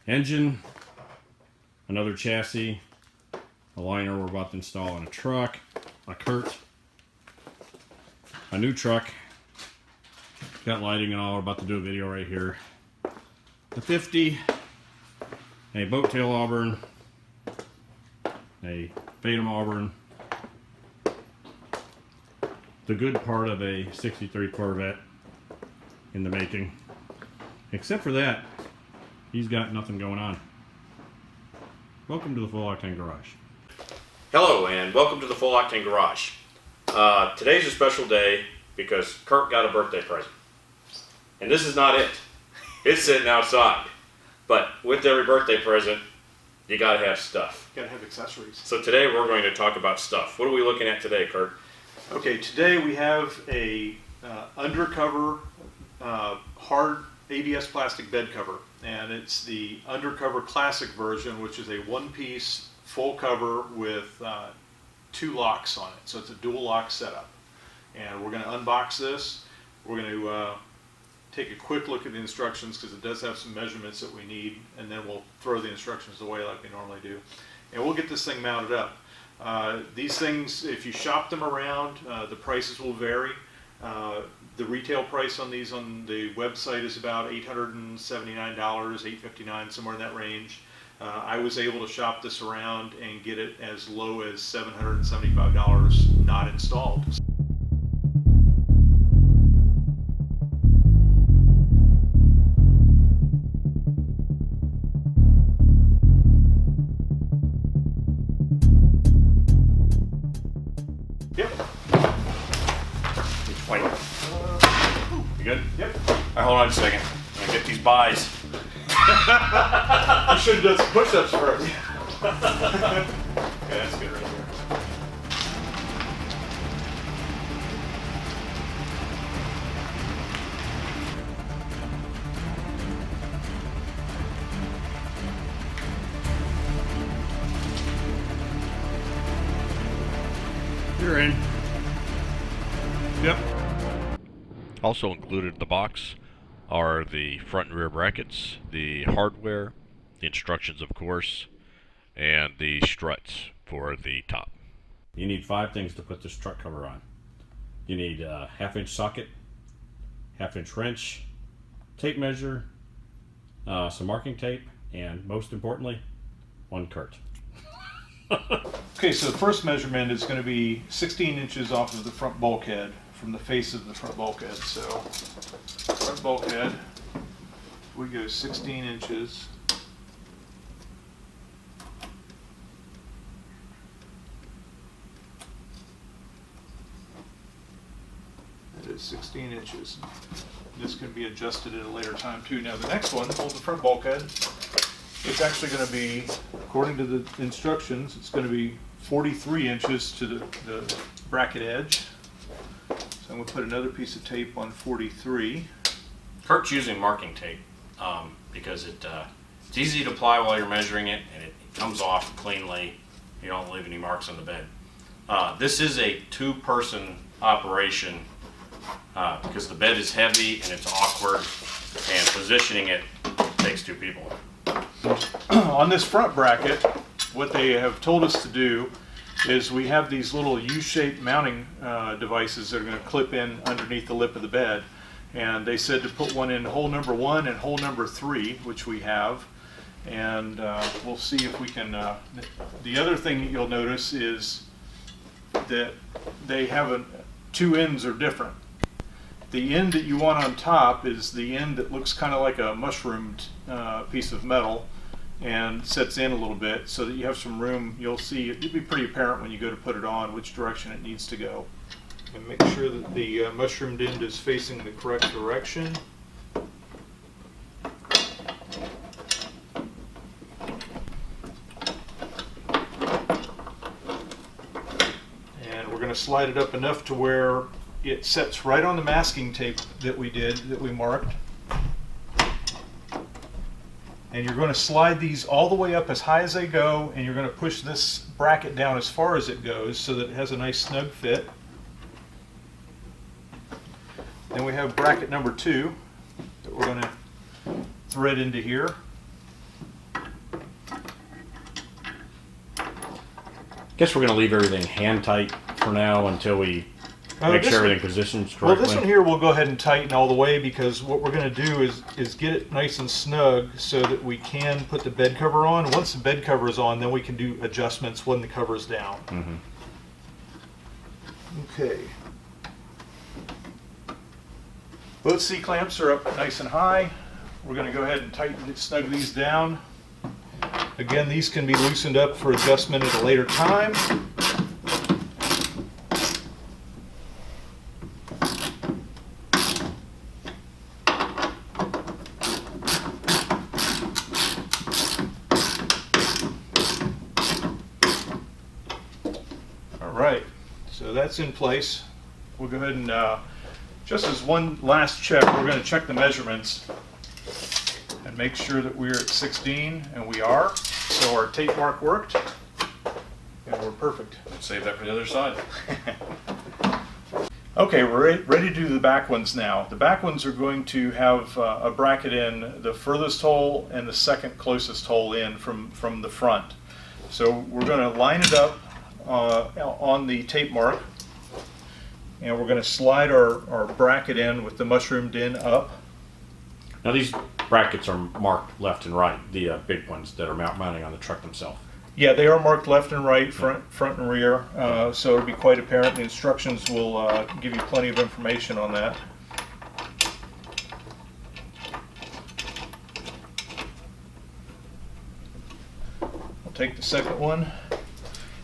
engine, another chassis, a liner we're about to install in a truck, a Kurt, a new truck, got lighting and all. We're about to do a video right here. The 50, a boat tail auburn, a Fatum auburn, the good part of a 63 Corvette in the making. Except for that, he's got nothing going on. Welcome to the Full Octane Garage. Hello and welcome to the Full Octane Garage. Today's a special day because Kurt got a birthday present. And this is not it. It's sitting outside. But with every birthday present, you gotta have stuff. You gotta have accessories. So today we're going to talk about stuff. What are we looking at today, Kurt? Okay, today we have a UnderCover hard ABS plastic bed cover. And it's the UnderCover Classic version, which is a one-piece full cover with 2 locks on it. So it's a dual lock setup. And we're going to unbox this. We're going to take a quick look at the instructions because it does have some measurements that we need, and then we'll throw the instructions away like we normally do. And we'll get this thing mounted up. These things, if you shop them around, the prices will vary. The retail price on these on the website is about $879, $859, somewhere in that range. I was able to shop this around and get it as low as $775 not installed. Yep. Which way? You good? Yep. All right, hold on just a second. I'm going to get these buys. You should have done some push-ups first. Okay, that's good right there. You're in. Yep. Also included in the box are the front and rear brackets, the hardware, the instructions of course, and the struts for the top. You need 5 things to put this truck cover on. You need a 1/2-inch socket, 1/2-inch wrench, tape measure, some marking tape, and most importantly, 1 Kurt. Okay, so the first measurement is going to be 16 inches off of the front bulkhead, from the face of the front bulkhead. So, front bulkhead, we go 16 inches. That is 16 inches. This can be adjusted at a later time too. Now the next one, hold the front bulkhead. It's actually going to be, according to the instructions, it's going to be 43 inches to the bracket edge. So I'm going to put another piece of tape on 43. Kurt's using marking tape because it's easy to apply while you're measuring it, and it comes off cleanly. You don't leave any marks on the bed. This is a 2-person operation because the bed is heavy and it's awkward, and positioning it takes 2 people. On this front bracket, what they have told us to do is we have these little U-shaped mounting devices that are going to clip in underneath the lip of the bed, and they said to put one in hole number 1 and hole number 3, which we have, and we'll see if we can. The other thing that you'll notice is that they have 2 ends are different. The end that you want on top is the end that looks kind of like a mushroomed piece of metal and sets in a little bit so that you have some room. You'll see it'll be pretty apparent when you go to put it on which direction it needs to go. And make sure that the mushroomed end is facing the correct direction. And we're going to slide it up enough to where it sets right on the masking tape that we marked. And you're going to slide these all the way up as high as they go, and you're going to push this bracket down as far as it goes so that it has a nice snug fit. Then we have bracket number 2 that we're going to thread into here. Guess we're gonna leave everything hand tight for now until we make this sure one- everything positions Well, correctly. this one here we'll go ahead and tighten all the way, because what we're going to do is get it nice and snug so that we can put the bed cover on. Once the bed cover is on, then we can do adjustments when the cover is down. Okay. Both C-clamps are up nice and high. We're going to go ahead and snug these down. Again, these can be loosened up for adjustment at a later time. Alright, so that's in place. We'll go ahead and, just as one last check, we're going to check the measurements and make sure that we're at 16, and we are. So our tape mark worked, and we're perfect. Let's save that for the other side. Okay, we're ready to do the back ones now. The back ones are going to have a bracket in the furthest hole and the second closest hole in from the front. So we're going to line it up on the tape mark, and we're going to slide our bracket in with the mushroomed in up. Now these brackets are marked left and right, the big ones that are mounting on the truck themselves. Yeah, they are marked left and right, front and rear, so it'll be quite apparent. The instructions will give you plenty of information on that. I'll take the second one.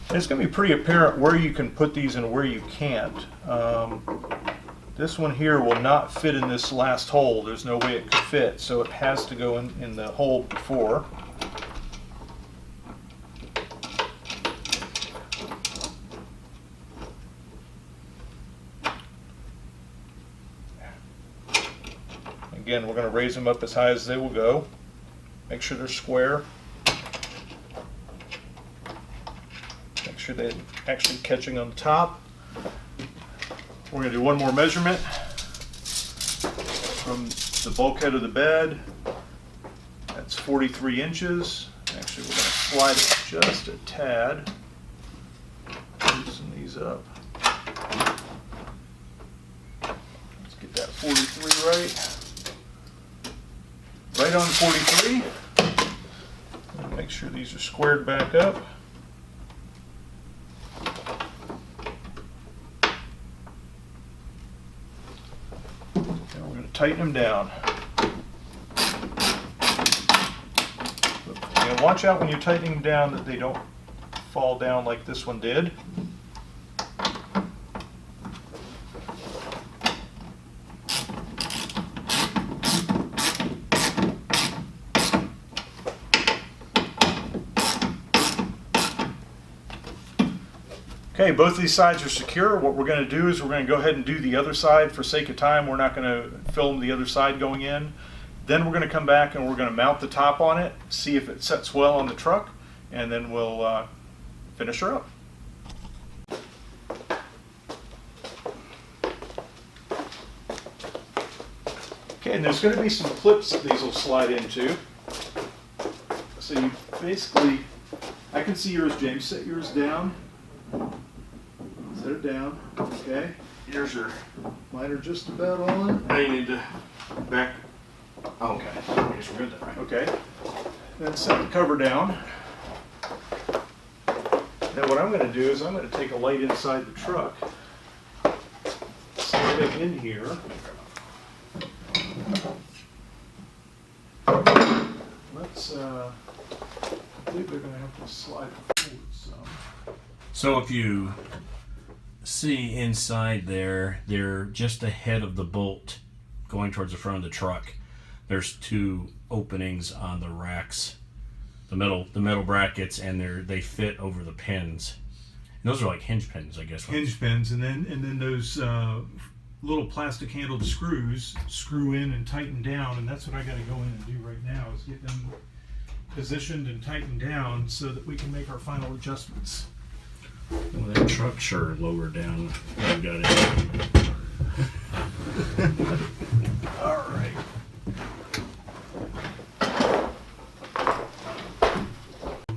And it's going to be pretty apparent where you can put these and where you can't. This one here will not fit in this last hole. There's no way it could fit, so it has to go in the hole before. Again, we're going to raise them up as high as they will go. Make sure they're square. Make sure they're actually catching on top. We're going to do one more measurement from the bulkhead of the bed. That's 43 inches. Actually, we're going to slide it just a tad. Loosen these up. Let's get that 43 right. Right on 43. Make sure these are squared back up. And we're going to tighten them down. And watch out when you're tightening them down that they don't fall down like this one did. Okay, both of these sides are secure. What we're going to do is we're going to go ahead and do the other side. For sake of time, we're not going to film the other side going in. Then we're going to come back and we're going to mount the top on it, see if it sets well on the truck, and then we'll finish her up. Okay, and there's going to be some clips that these will slide into. So you basically, I can see yours, James. Set yours down. Set it down. Okay. Here's your. Mine are just about on. Now you need to back. Oh, okay. I guess we're good then, right? Okay. Then set the cover down. Then what I'm going to do is I'm going to take a light inside the truck, slide it in here. Let's. I believe they're going to have to slide forward some. So if you see inside there, they're just ahead of the bolt going towards the front of the truck. There's two openings on the racks, the metal brackets, and they fit over the pins. And those are like hinge pins, I guess. Hinge pins, and then those little plastic handled screws screw in and tighten down, and that's what I got to go in and do right now is get them positioned and tightened down so that we can make our final adjustments. Well, that truck sure lowered down. I've got it. All right.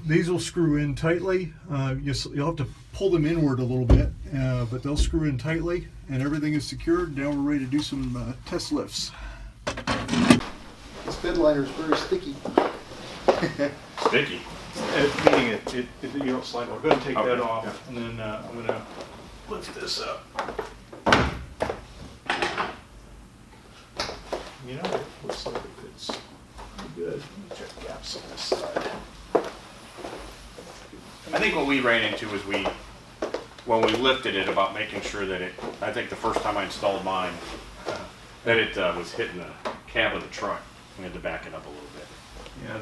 these will screw in tightly. You'll have to pull them inward a little bit, but they'll screw in tightly, and everything is secured. Now we're ready to do some test lifts. This bed liner is very sticky. Sticky. Meaning you don't slide on. Go ahead and take Okay, that off, yeah. and then I'm going to lift this up. You know, it looks like it's pretty good. Let me check gaps on this side. I think what we ran into was when we lifted it, about making sure that I think the first time I installed mine, that it was hitting the cab of the truck. We had to back it up a little bit. Yeah,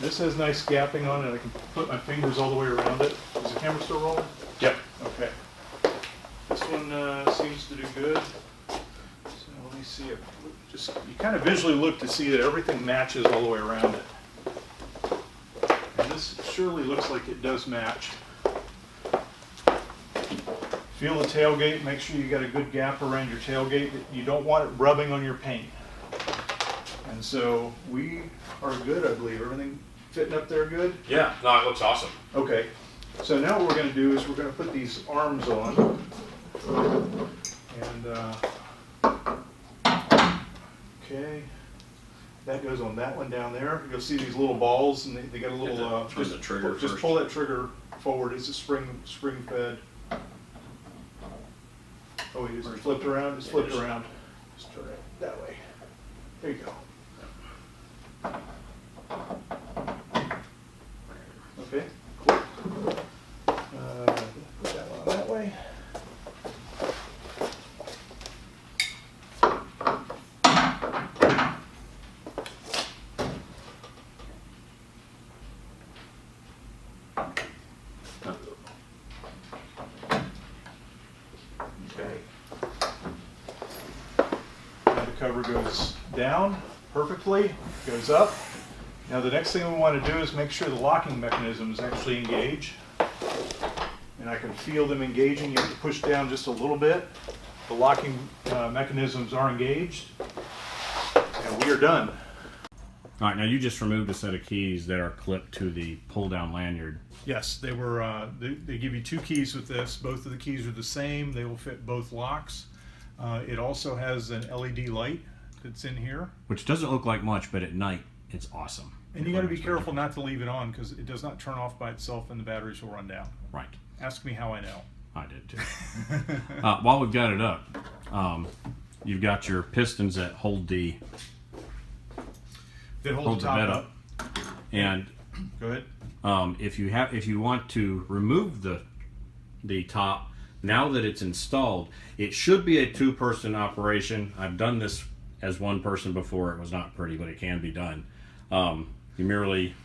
this has nice gapping on it. I can put my fingers all the way around it. Is the camera still rolling? Yep. Okay. This one seems to do good. So let me see it. Just you kind of visually look to see that everything matches all the way around it. And this surely looks like it does match. Feel the tailgate. Make sure you got a good gap around your tailgate. You don't want it rubbing on your paint. And so we are good, I believe. Everything fitting up there good? Yeah. No, it looks awesome. Okay. So now what we're going to do is we're going to put these arms on. And okay, that goes on that one down there. You'll see these little balls, and they got a little. Turn the trigger just first. pull that trigger forward. It's a spring fed. Oh, it is flipped around. It's flipped around. Just turn it that way. There you go. Okay, cool. Put that one on that way. Okay. Now the cover goes down perfectly, goes up. Now the next thing we want to do is make sure the locking mechanisms actually engage. And I can feel them engaging. You have to push down just a little bit. The locking mechanisms are engaged. And we are done. All right, now you just removed a set of keys that are clipped to the pull-down lanyard. Yes, they were. They give you two keys with this. Both of the keys are the same. They will fit both locks. It also has an LED light that's in here. Which doesn't look like much, but at night, it's awesome. And you got to be careful not to leave it on because it does not turn off by itself and the batteries will run down. Right. Ask me how I know. I did too. While we've got it up, you've got your pistons that hold the They hold the top bed up. And Go ahead. if you want to remove the top, now that it's installed, it should be a two-person operation. I've done this as one person before. It was not pretty, but it can be done. You merely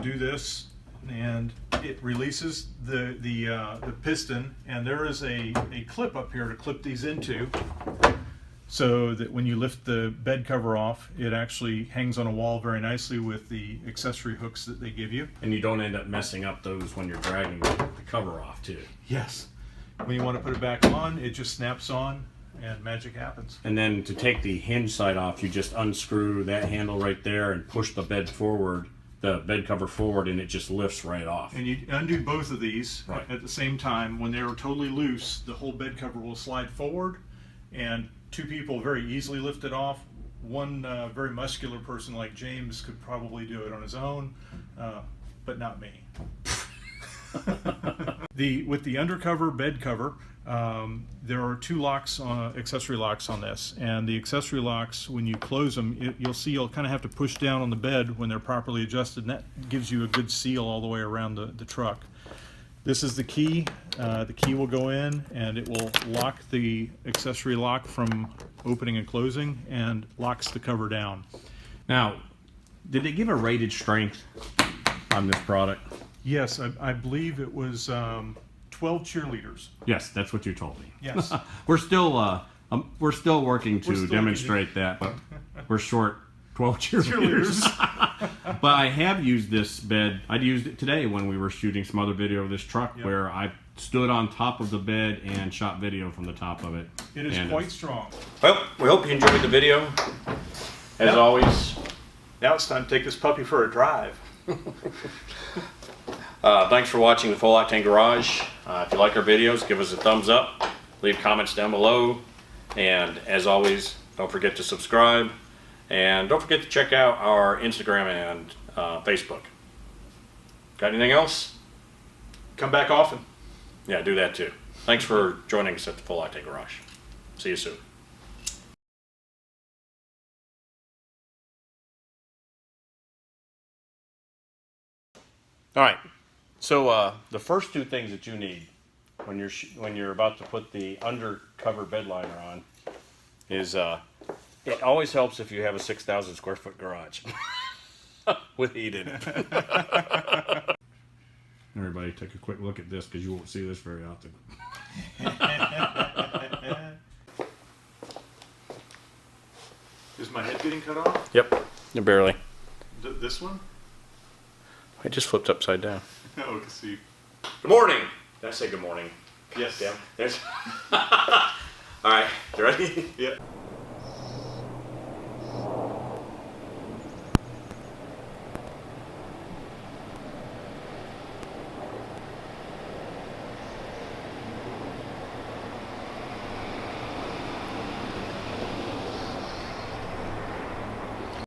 Do this, and it releases the piston, and there is a clip up here to clip these into, so that when you lift the bed cover off, it actually hangs on a wall very nicely with the accessory hooks that they give you. and you don't end up messing up those when you're dragging the cover off too. Yes. When you want to put it back on, it just snaps on, and magic happens. And then to take the hinge side off, you just unscrew that handle right there and push the bed forward, the bed cover forward, and it just lifts right off. And you undo both of these Right. at the same time. When they're totally loose, the whole bed cover will slide forward, and two people very easily lift it off. One very muscular person like James could probably do it on his own, but not me. With the UnderCover bed cover, there are two locks, accessory locks on this, and the accessory locks, when you close them, you'll see you'll kind of have to push down on the bed when they're properly adjusted, and that gives you a good seal all the way around the truck. This is the key. The key will go in, and it will lock the accessory lock from opening and closing, and locks the cover down. Now, did they give a rated strength on this product? Yes, I believe it was 12 cheerleaders. Yes, that's what you told me. Yes. We're still working to still demonstrate that, but we're short 12 cheerleaders. But I have used this bed. I used it today when we were shooting some other video of this truck, Yep. where I stood on top of the bed and shot video from the top of it. It is And quite strong. Well, we hope you enjoyed the video. As Yep. always, Now it's time to take this puppy for a drive. Thanks for watching the Full Octane Garage. If you like our videos, give us a thumbs up, leave comments down below, and as always, don't forget to subscribe, and don't forget to check out our Instagram and Facebook. Got anything else? Come back often. Yeah, do that too. Thanks for joining us at the Full Octane Garage. See you soon. All right. So the first two things that you need when you're about to put the undercover bed liner on is it always helps if you have a 6,000 square foot garage with heat in it. Everybody take a quick look at this because you won't see this very often. Is my head getting cut off? Yep. Barely. This one? I just flipped upside down. Oh, I can see. Good morning. Did I say good morning? Yes. Damn. There's. All right. You ready? Yeah.